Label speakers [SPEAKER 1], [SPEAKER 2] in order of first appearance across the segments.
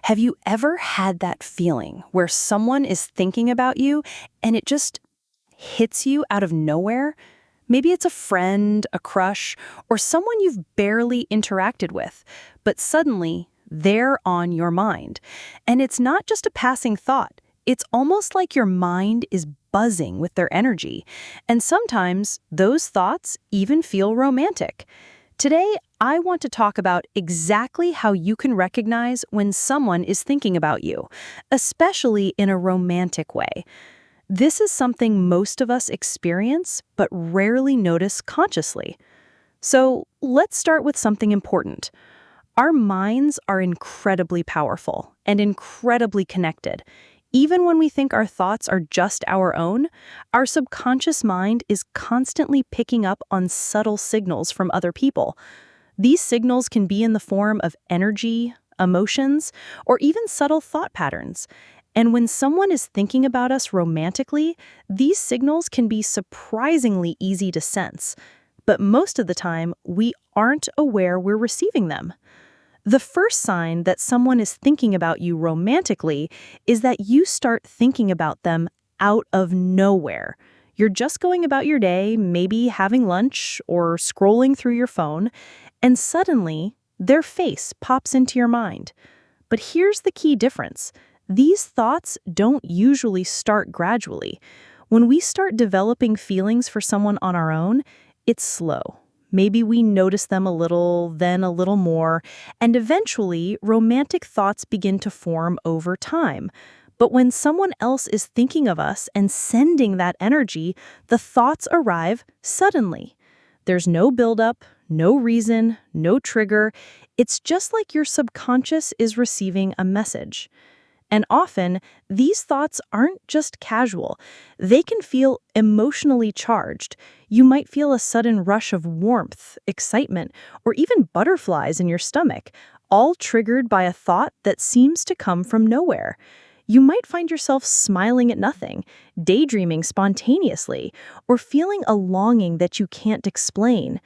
[SPEAKER 1] Have you ever had that feeling where someone is thinking about you and it just hits you out of nowhere? Maybe it's a friend, a crush, or someone you've barely interacted with, but suddenly they're on your mind. And it's not just a passing thought. It's almost like your mind is buzzing with their energy. And sometimes those thoughts even feel romantic. Today, I want to talk about exactly how you can recognize when someone is thinking about you, especially in a romantic way. This is something most of us experience but rarely notice consciously. So let's start with something important. Our minds are incredibly powerful and incredibly connected. Even when we think our thoughts are just our own, our subconscious mind is constantly picking up on subtle signals from other people. These signals can be in the form of energy, emotions, or even subtle thought patterns. And when someone is thinking about us romantically, these signals can be surprisingly easy to sense. But most of the time, we aren't aware we're receiving them. The first sign that someone is thinking about you romantically is that you start thinking about them out of nowhere. You're just going about your day, maybe having lunch or scrolling through your phone, and suddenly their face pops into your mind. But here's the key difference. These thoughts don't usually start gradually. When we start developing feelings for someone on our own, it's slow. Maybe we notice them a little, then a little more, and eventually romantic thoughts begin to form over time. But when someone else is thinking of us and sending that energy, the thoughts arrive suddenly. There's no buildup, no reason, no trigger. It's just like your subconscious is receiving a message. And often, these thoughts aren't just casual. They can feel emotionally charged. You might feel a sudden rush of warmth, excitement, or even butterflies in your stomach, all triggered by a thought that seems to come from nowhere. You might find yourself smiling at nothing, daydreaming spontaneously, or feeling a longing that you can't explain.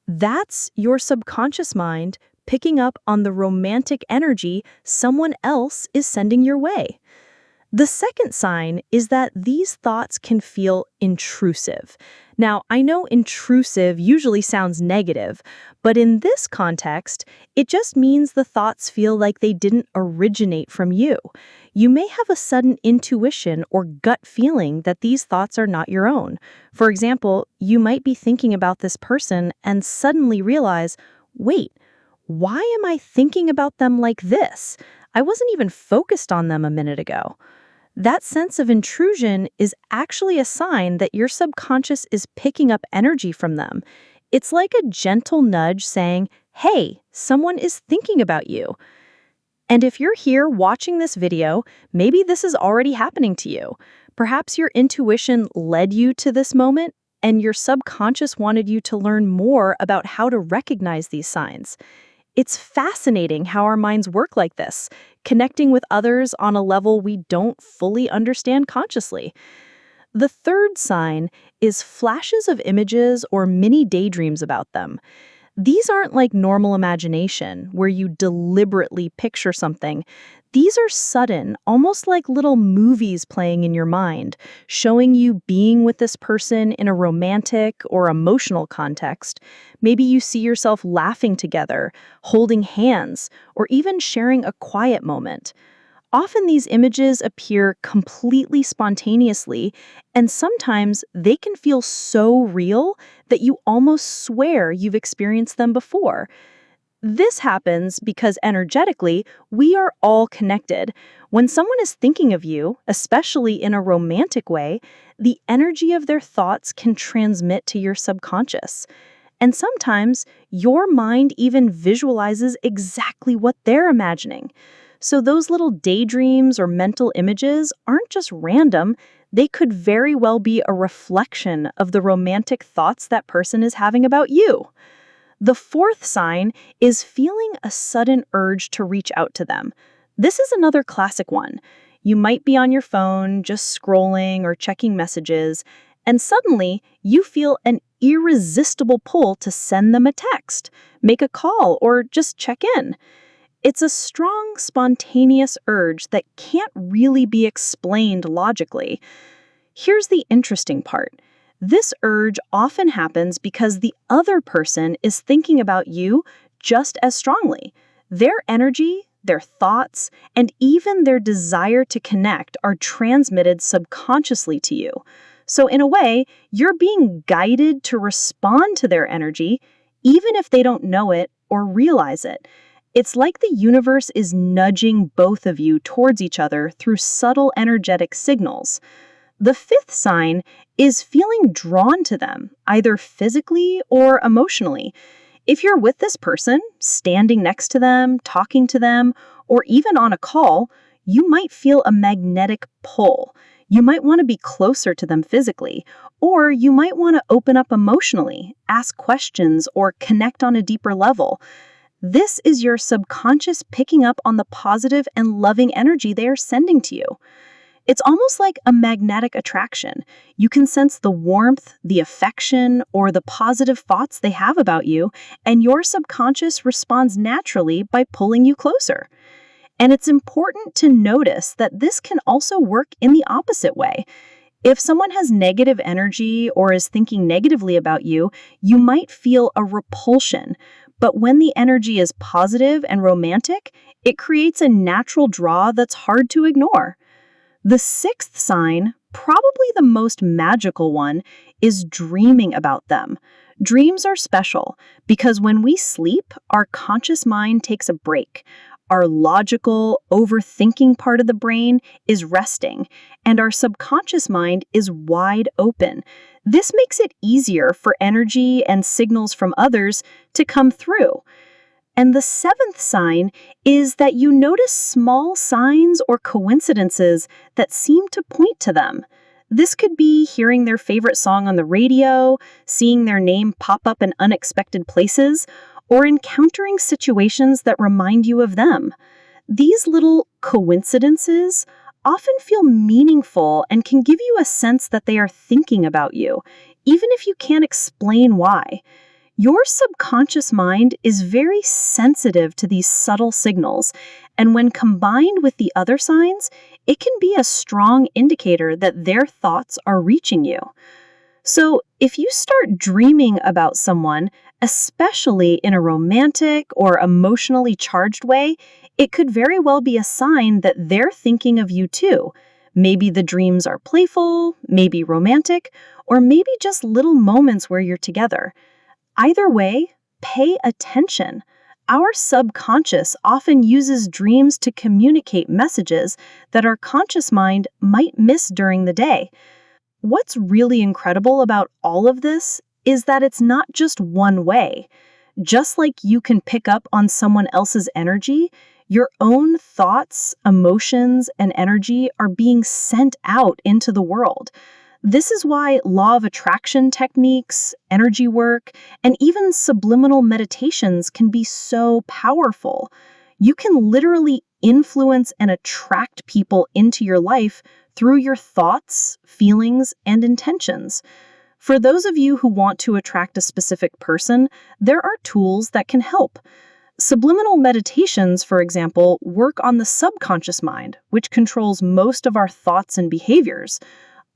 [SPEAKER 1] That's your subconscious mind picking up on the romantic energy someone else is sending your way. The second sign is that these thoughts can feel intrusive. Now, I know intrusive usually sounds negative, but in this context, it just means the thoughts feel like they didn't originate from you. You may have a sudden intuition or gut feeling that these thoughts are not your own. For example, you might be thinking about this person and suddenly realize, wait, why am I thinking about them like this? I wasn't even focused on them a minute ago. That sense of intrusion is actually a sign that your subconscious is picking up energy from them. It's like a gentle nudge saying, hey, someone is thinking about you. And if you're here watching this video, maybe this is already happening to you. Perhaps your intuition led you to this moment, and your subconscious wanted you to learn more about how to recognize these signs. It's fascinating how our minds work like this, connecting with others on a level we don't fully understand consciously. The third sign is flashes of images or mini daydreams about them. These aren't like normal imagination, where you deliberately picture something. These are sudden, almost like little movies playing in your mind, showing you being with this person in a romantic or emotional context. Maybe you see yourself laughing together, holding hands, or even sharing a quiet moment. Often these images appear completely spontaneously, and sometimes they can feel so real that you almost swear you've experienced them before. This happens because energetically, we are all connected. When someone is thinking of you, especially in a romantic way, the energy of their thoughts can transmit to your subconscious. And sometimes your mind even visualizes exactly what they're imagining. So those little daydreams or mental images aren't just random, they could very well be a reflection of the romantic thoughts that person is having about you. The fourth sign is feeling a sudden urge to reach out to them. This is another classic one. You might be on your phone, just scrolling or checking messages, and suddenly you feel an irresistible pull to send them a text, make a call, or just check in.
[SPEAKER 2] It's a strong, spontaneous urge that can't really be explained logically. Here's the interesting part. This urge often happens because the other person is thinking about you just as strongly. Their energy, their thoughts, and even their desire to connect are transmitted subconsciously to you. So, in a way, you're being guided to respond to their energy, even if they don't know it or realize it. It's like the universe is nudging both of you towards each other through subtle energetic signals. The fifth sign is feeling drawn to them, either physically or emotionally. If you're with this person, standing next to them, talking to them, or even on a call, you might feel a magnetic pull. You might want to be closer to them physically, or you might want to open up emotionally, ask questions, or connect on a deeper level. This is your subconscious picking up on the positive and loving energy they are sending to you. It's almost like a magnetic attraction. You can sense the warmth, the affection, or the positive thoughts they have about you, and your subconscious responds naturally by pulling you closer. And it's important to notice that this can also work in the opposite way. If someone has negative energy or is thinking negatively about you, you might feel a repulsion. But when the energy is positive and romantic, it creates a natural draw that's hard to ignore. The sixth sign, probably the most magical one, is dreaming about them. Dreams are special because when we sleep, our conscious mind takes a break. Our logical, overthinking part of the brain is resting, and our subconscious mind is wide open. This makes it easier for energy and signals from others to come through. And the seventh sign is that you notice small signs or coincidences that seem to point to them. This could be hearing their favorite song on the radio, seeing their name pop up in unexpected places, or encountering situations that remind you of them. These little coincidences often feel meaningful and can give you a sense that they are thinking about you, even if you can't explain why. Your subconscious mind is very sensitive to these subtle signals, and when combined with the other signs, it can be a strong indicator that their thoughts are reaching you. So, if you start dreaming about someone, especially in a romantic or emotionally charged way, it could very well be a sign that they're thinking of you too. Maybe the dreams are playful, maybe romantic, or maybe just little moments where you're together. Either way, pay attention. Our subconscious often uses dreams to communicate messages that our conscious mind might miss during the day. What's really incredible about all of this is that it's not just one way. Just like you can pick up on someone else's energy, your own thoughts, emotions, and energy are being sent out into the world. This is why law of attraction techniques, energy work, and even subliminal meditations can be so powerful. You can literally influence and attract people into your life through your thoughts, feelings, and intentions. For those of you who want to attract a specific person, there are tools that can help. Subliminal meditations, for example, work on the subconscious mind, which controls most of our thoughts and behaviors.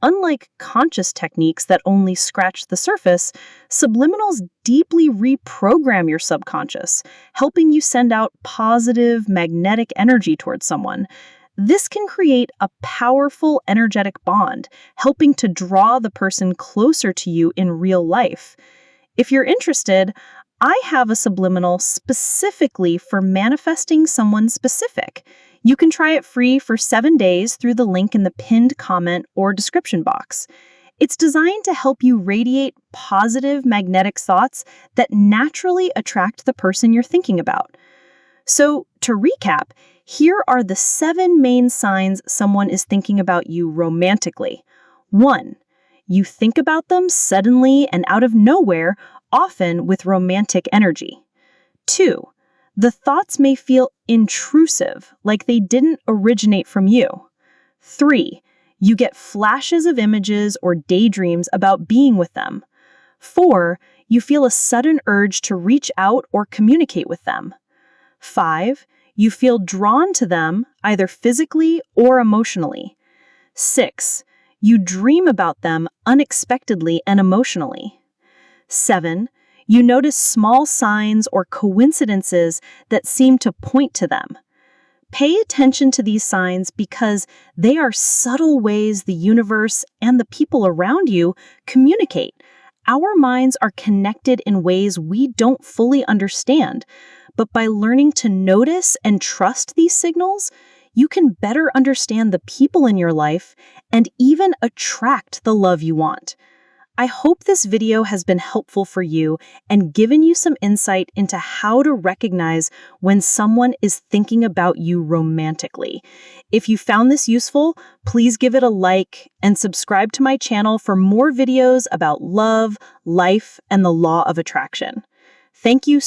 [SPEAKER 2] Unlike conscious techniques that only scratch the surface, subliminals deeply reprogram your subconscious, helping you send out positive, magnetic energy towards someone. This can create a powerful energetic bond, helping to draw the person closer to you in real life. If you're interested, I have a subliminal specifically for manifesting someone specific. You can try it free for 7 days through the link in the pinned comment or description box. It's designed to help you radiate positive magnetic thoughts that naturally attract the person you're thinking about. So, to recap, here are the 7 main signs someone is thinking about you romantically. 1. You think about them suddenly and out of nowhere, often with romantic energy. 2. The thoughts may feel intrusive, like they didn't originate from you. 3. You get flashes of images or daydreams about being with them. 4. You feel a sudden urge to reach out or communicate with them. 5. You feel drawn to them either physically or emotionally. 6. You dream about them unexpectedly and emotionally. 7. You notice small signs or coincidences that seem to point to them. Pay attention to these signs because they are subtle ways the universe and the people around you communicate. Our minds are connected in ways we don't fully understand, but by learning to notice and trust these signals, you can better understand the people in your life and even attract the love you want. I hope this video has been helpful for you and given you some insight into how to recognize when someone is thinking about you romantically. If you found this useful, please give it a like and subscribe to my channel for more videos about love, life, and the law of attraction. Thank you